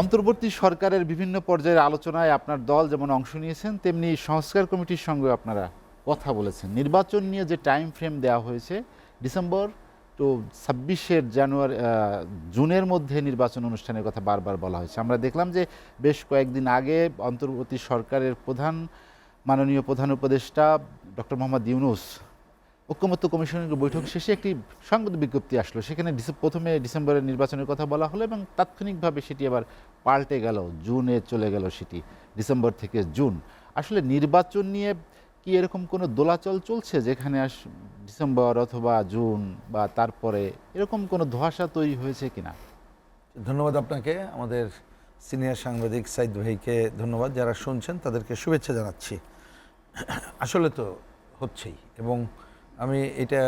অন্তর্বর্তী সরকারের বিভিন্ন পর্যায়ের আলোচনায় আপনার দল যেমন অংশ নিয়েছেন, তেমনি সংস্কার কমিটির সঙ্গে আপনারা কথা বলেছেন। নির্বাচন নিয়ে যে টাইম ফ্রেম দেওয়া হয়েছে, ডিসেম্বর টু ২৬ জানুয়ারি, জুনের মধ্যে নির্বাচন অনুষ্ঠানের কথা বারবার বলা হয়েছে। আমরা দেখলাম যে বেশ কয়েকদিন আগে অন্তর্বর্তী সরকারের মাননীয় প্রধান উপদেষ্টা ডক্টর মোহাম্মদ ইউনূস ঐকমত্য কমিশনের বৈঠক শেষে একটি সংবাদ বিজ্ঞপ্তি আসলো। সেখানে প্রথমে ডিসেম্বরের নির্বাচনের কথা বলা হলো এবং তাৎক্ষণিকভাবে সেটি আবার পাল্টে গেল, জুনে চলে গেল সেটি, ডিসেম্বর থেকে জুন। আসলে নির্বাচন নিয়ে কি এরকম কোনো দোলাচল চলছে যেখানে ডিসেম্বর অথবা জুন বা তারপরে এরকম কোনো ধোঁয়াশা তৈরি হয়েছে কিনা? ধন্যবাদ আপনাকে, আমাদের সিনিয়র সাংবাদিক সাইদ ভাইকে ধন্যবাদ, যারা শুনছেন তাদেরকে শুভেচ্ছা জানাচ্ছি। আসলে তো হচ্ছেই, এবং আমি এটা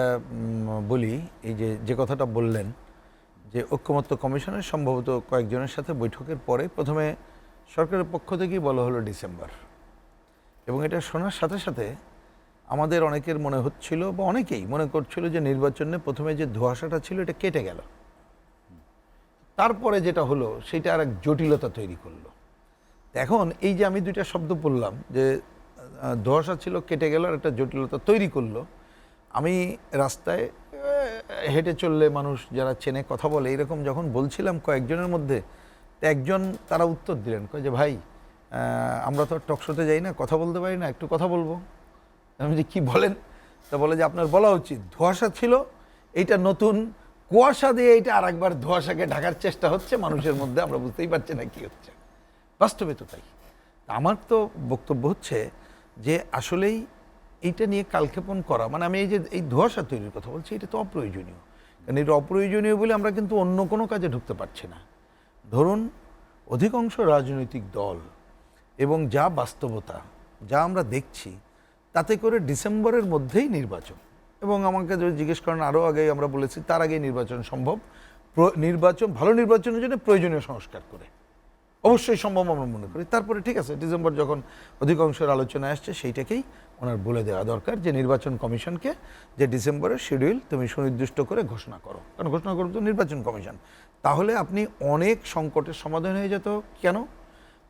বলি, এই যে কথাটা বললেন যে ঐকমত্য কমিশনের সম্ভবত কয়েকজনের সাথে বৈঠকের পরে প্রথমে সরকারের পক্ষ থেকেই বলা হলো ডিসেম্বর, এবং এটা শোনার সাথে সাথে আমাদের অনেকের মনে হচ্ছিল বা অনেকেই মনে করছিল যে নির্বাচনে প্রথমে যে ধোঁয়াশাটা ছিল এটা কেটে গেল। তারপরে যেটা হলো সেটা আর এক জটিলতা তৈরি করলো। এখন এই যে আমি দুইটা শব্দ বললাম যে ধোঁয়াশা ছিল কেটে গেল আর একটা জটিলতা তৈরি করলো, আমি রাস্তায় হেঁটে চললে মানুষ যারা চেনে কথা বলে এরকম যখন বলছিলাম কয়েকজনের মধ্যে, একজন তারা উত্তর দিলেন, কয় যে ভাই আমরা তো টকশোতে যাই না, কথা বলতে পারি না, একটু কথা বলবো। আমি যে কী বলেন? তা বলে যে আপনার বলা উচিত, ধোঁয়াশা ছিল, এইটা নতুন কুয়াশা দিয়ে এইটা আর একবার ধোঁয়াশাকে ঢাকার চেষ্টা হচ্ছে মানুষের মধ্যে, আমরা বুঝতেই পারছি না কি হচ্ছে। বাস্তবে তো তাই। আমার তো বক্তব্য হচ্ছে যে আসলেই এইটা নিয়ে কালক্ষেপণ করা, মানে আমি এই ধোঁয়াশা তৈরির কথা বলছি, এটা তো অপ্রয়োজনীয়। কারণ এটা অপ্রয়োজনীয় বলে আমরা কিন্তু অন্য কোনো কাজে ঢুকতে পারছি না। ধরুন অধিকাংশ রাজনৈতিক দল এবং যা বাস্তবতা, যা আমরা দেখছি, তাতে করে ডিসেম্বরের মধ্যেই নির্বাচন, এবং আমাকে যদি জিজ্ঞেস করেন আরও আগে আমরা বলেছি তার আগেই নির্বাচন সম্ভব। নির্বাচন, ভালো নির্বাচনের জন্য প্রয়োজনীয় সংস্কার করে অবশ্যই সম্ভব আমরা মনে করি। তারপরে ঠিক আছে, ডিসেম্বর যখন অধিকাংশের আলোচনায় আসছে সেইটাকেই ওনার বলে দেওয়া দরকার যে নির্বাচন কমিশনকে যে ডিসেম্বরের শিডিউল তুমি সুনির্দিষ্ট করে ঘোষণা করো, কারণ ঘোষণা করবে তো নির্বাচন কমিশন। তাহলে আপনি অনেক সংকটের সমাধান হয়ে যেত। কেন?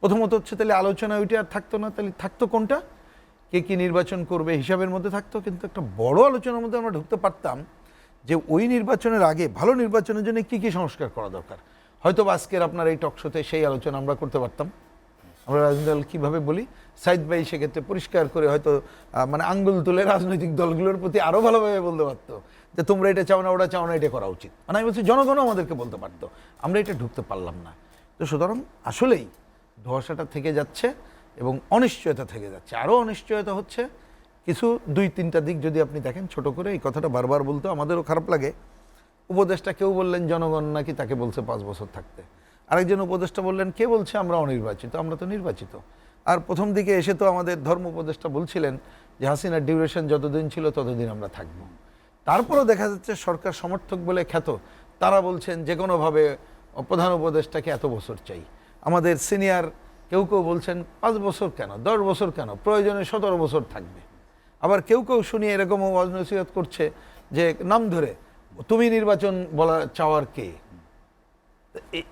প্রথমত হচ্ছে তাহলে আলোচনা ওইটা আর থাকতো না, তাহলে থাকতো কোনটা, কে কী নির্বাচন করবে হিসাবের মধ্যে থাকতো। কিন্তু একটা বড় আলোচনার মধ্যে আমরা ঢুকতে পারতাম যে ওই নির্বাচনের আগে ভালো নির্বাচনের জন্য কী কী সংস্কার করা দরকার। হয়তো আজকের আপনার এই টকশোতে সেই আলোচনা আমরা করতে পারতাম। আমরা রাজনৈতিক দল কীভাবে বলি, সাইদ ভাই সেক্ষেত্রে পরিষ্কার করে হয়তো মানে আঙ্গুল তুলে রাজনৈতিক দলগুলোর প্রতি আরও ভালোভাবে বলতে পারতো যে তোমরা এটা চাও না, ওটা চাও না, এটা করা উচিত। মানে আমি বলছি জনগণও আমাদেরকে বলতে পারতো, আমরা এটা ঢুকতে পারলাম না। তো সুতরাং আসলেই ধোঁয়াশাটা থেকে যাচ্ছে এবং অনিশ্চয়তা থেকে যাচ্ছে। আরও অনিশ্চয়তা হচ্ছে কিছু 2-3টা দিক যদি আপনি দেখেন, ছোট করে এই কথাটা বারবার বলতো আমাদেরও খারাপ লাগে। উপদেষ্টা কেউ বললেন জনগণ নাকি তাকে বলছে 5 বছর থাকতে, আরেকজন উপদেষ্টা বললেন কে বলছে আমরা অনির্বাচিত, আমরা তো নির্বাচিত। আর প্রথম দিকে এসে তো আমাদের ধর্ম উপদেষ্টা বলছিলেন যে হাসিনার ডিউরেশন যতদিন ছিল ততদিন আমরা থাকব। তারপরও দেখা যাচ্ছে সরকার সমর্থক বলে খ্যাত তারা বলছেন যে কোনোভাবে প্রধান উপদেষ্টাকে এত বছর চাই। আমাদের সিনিয়র কেউ কেউ বলছেন 5 বছর কেন, 10 বছর কেন, প্রয়োজনে 17 বছর থাকবে। আবার কেউ কেউ শুনিয়ে এরকমও ওয়াজ নসিহত করছে যে নাম ধরে তুমি নির্বাচন বলা চাওয়ার কে।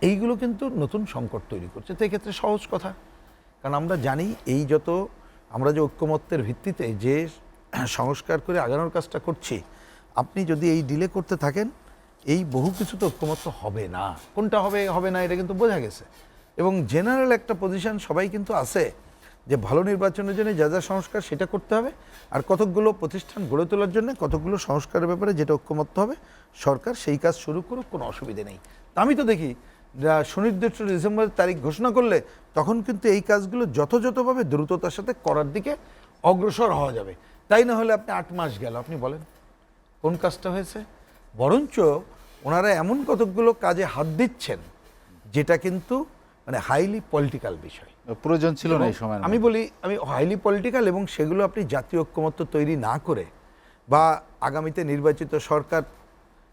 এইগুলো কিন্তু নতুন সংকট তৈরি করছে। তো এক্ষেত্রে সহজ কথা, কারণ আমরা জানি এই যত আমরা যে ঐক্যমত্যের ভিত্তিতে যে সংস্কার করে আগানোর কাজটা করছি, আপনি যদি এই ডিলে করতে থাকেন এই বহু কিছু তো ঐক্যমত্য হবে না। কোনটা হবে হবে না এটা কিন্তু বোঝা গেছে, এবং জেনারেল একটা পজিশন সবাই কিন্তু আছে যে ভালো নির্বাচনের জন্য যা যা সংস্কার সেটা করতে হবে, আর কতকগুলো প্রতিষ্ঠান গড়ে তোলার জন্য কতকগুলো সংস্কারের ব্যাপারে যেটা ঐক্যমত্য হবে সরকার সেই কাজ শুরু করুক, কোনো অসুবিধে নেই। তা আমি তো দেখি সুনির্দিষ্ট ডিসেম্বরের তারিখ ঘোষণা করলে তখন কিন্তু এই কাজগুলো যথাযথভাবে দ্রুততার সাথে করার দিকে অগ্রসর হওয়া যাবে। তাই না হলে আপনি 8 মাস গেল, আপনি বলেন কোন কাজটা হয়েছে? বরঞ্চ ওনারা এমন কতকগুলো কাজে হাত দিচ্ছেন যেটা কিন্তু মানে হাইলি পলিটিক্যাল বিষয়, প্রয়োজন ছিল না এই সময়। আমি বলি আমি হাইলি পলিটিক্যাল, এবং সেগুলো আপনি জাতীয় ঐক্যমত্য তৈরি না করে বা আগামীতে নির্বাচিত সরকার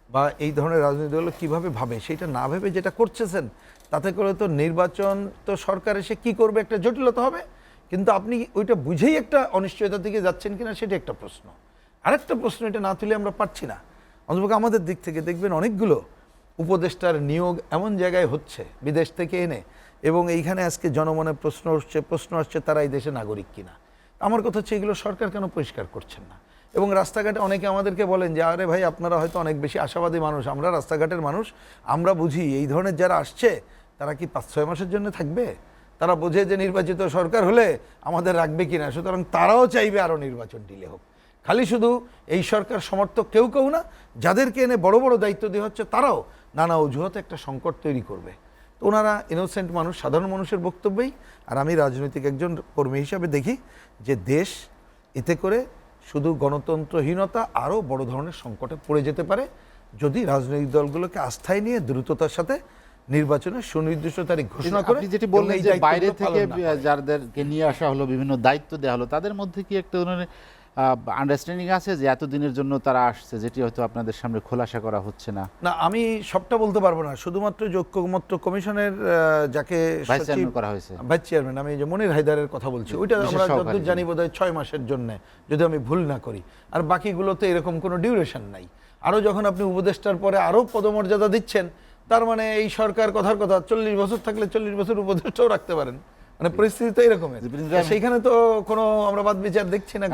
বা এই ধরনের রাজনৈতিক দল কীভাবে ভাবে সেটা না ভেবে যেটা করছেন, তাতে করে তো নির্বাচন তো সরকার এসে কী করবে একটা জটিলতা হবে, কিন্তু আপনি ওইটা বুঝেই একটা অনিশ্চয়তার দিকে যাচ্ছেন কিনা সেটা একটা প্রশ্ন। আরেকটা প্রশ্ন, এটা না তুলে আমরা পারছি না। অন্তত আমাদের দিক থেকে দেখবেন অনেকগুলো উপদেষ্টার নিয়োগ এমন জায়গায় হচ্ছে বিদেশ থেকে এনে এবং এইখানে আজকে জনমনে প্রশ্ন আসছে তারা এই দেশে নাগরিক কিনা। আমার কথা হচ্ছে এগুলো সরকার কেন পরিষ্কার করছেন না? এবং রাস্তাঘাটে অনেকে আমাদেরকে বলেন যে আরে ভাই আপনারা হয়তো অনেক বেশি আশাবাদী মানুষ, আমরা রাস্তাঘাটের মানুষ, আমরা বুঝি এই ধরনের যারা আসছে তারা কি 5-6 মাসের জন্য থাকবে, তারা বোঝে যে নির্বাচিত সরকার হলে আমাদের রাখবে কিনা, সুতরাং তারাও চাইবে আরও নির্বাচন ডিলে হোক। খালি শুধু এই সরকার সমর্থক কেউ কেউ না, যাদেরকে এনে বড় বড় দায়িত্ব দেওয়া হচ্ছে তারাও নানা অজুহাতে একটা সংকট তৈরি করবে। তো ওনারা ইনোসেন্ট মানুষ, সাধারণ মানুষের বক্তব্যেই। আর আমি রাজনৈতিক একজন কর্মী হিসাবে দেখি যে দেশ এতে করে শুধু গণতন্ত্রহীনতা আরও বড় ধরনের সংকটে পড়ে যেতে পারে যদি রাজনৈতিক দলগুলোকে আস্থায় নিয়ে দ্রুততার সাথে নির্বাচনের সুনির্দিষ্ট তারিখ ঘোষণা করে। আপনি যেটি বললেন যে বাইরে থেকে যাদেরকে নিয়ে আসা হলো, বিভিন্ন দায়িত্ব দেওয়া হলো, তাদের মধ্যে কি একটা ধরনের আন্ডারস্ট্যান্ডিং আছে যে এতদিনের জন্য তারা আসছে, যেটি হয়তো আপনাদের সামনে খোলাসা করা হচ্ছে না? না, আমি সবটা বলতে পারবো না। শুধুমাত্র যে ঐক্যমত্য কমিশনের যাকে ভাইস চেয়ারম্যান করা হয়েছে, ভাইস চেয়ারম্যান, আমি যে মনির হায়দারের কথা বলছি, ওইটা আমরা যতদূর জানি বোধহয় 6 মাসের জন্য, যদি আমি ভুল না করি। আর বাকিগুলোতে এরকম কোনো ডিউরেশন নাই। আরও যখন আপনি উপদেষ্টার পরে আরও পদমর্যাদা দিচ্ছেন, তার মানে এই সরকার কথার কথা 40 বছর থাকলে 40 বছর উপদেষ্টাও রাখতে পারেন। মানে পরিস্থিতি তো এরকম, সেইখানে তো কোনো আমরা বাদ বিচার দেখছি না।